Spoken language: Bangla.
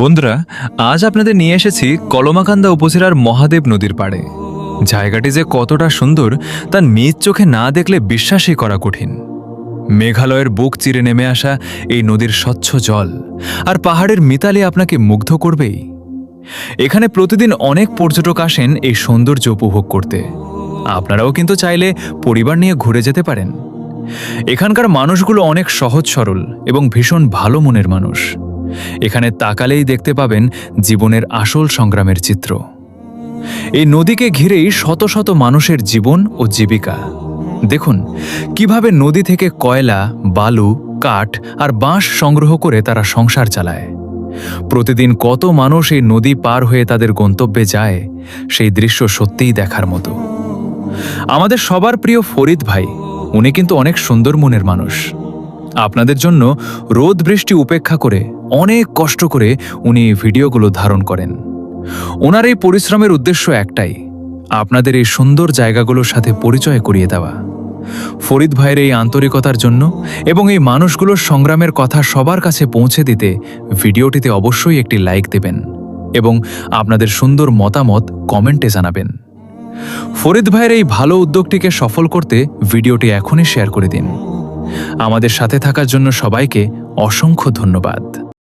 বন্ধুরা, আজ আপনাদের নিয়ে এসেছি কলমাকান্দা উপজেলার মহাদেব নদীর পাড়ে। জায়গাটি যে কতটা সুন্দর তা নিজ চোখে না দেখলে বিশ্বাসই করা কঠিন। মেঘালয়ের বুক চিরে নেমে আসা এই নদীর স্বচ্ছ জল আর পাহাড়ের মিতালি আপনাকে মুগ্ধ করবেই। এখানে প্রতিদিন অনেক পর্যটক আসেন এই সৌন্দর্য উপভোগ করতে। আপনারাও কিন্তু চাইলে পরিবার নিয়ে ঘুরে যেতে পারেন। এখানকার মানুষগুলো অনেক সহজ সরল এবং ভীষণ ভালো মনের মানুষ। এখানে তাকালেই দেখতে পাবেন জীবনের আসল সংগ্রামের চিত্র। এই নদীকে ঘিরেই শত শত মানুষের জীবন ও জীবিকা। দেখুন কিভাবে নদী থেকে কয়লা, বালু, কাঠ আর বাঁশ সংগ্রহ করে তারা সংসার চালায়। প্রতিদিন কত মানুষ এই নদী পার হয়ে তাদের গন্তব্যে যায়, সেই দৃশ্য সত্যিই দেখার মতো। আমাদের সবার প্রিয় ফরিদ ভাই, উনি কিন্তু অনেক সুন্দর মনের মানুষ। আপনাদের জন্য রোদ বৃষ্টি উপেক্ষা করে অনেক কষ্ট করে উনি ভিডিওগুলো ধারণ করেন। ওনার এই পরিশ্রমের উদ্দেশ্য একটাই, আপনাদের এই সুন্দর জায়গাগুলোর সাথে পরিচয় করিয়ে দেওয়া। ফরিদ ভাইয়ের এই আন্তরিকতার জন্য এবং এই মানুষগুলোর সংগ্রামের কথা সবার কাছে পৌঁছে দিতে ভিডিওটিতে অবশ্যই একটি লাইক দেবেন এবং আপনাদের সুন্দর মতামত কমেন্টে জানাবেন। ফরিদ ভাইয়ের এই ভালো উদ্যোগটিকে সফল করতে ভিডিওটি এখনই শেয়ার করে দিন। আমাদের সাথে থাকার জন্য সবাইকে অসংখ্য ধন্যবাদ।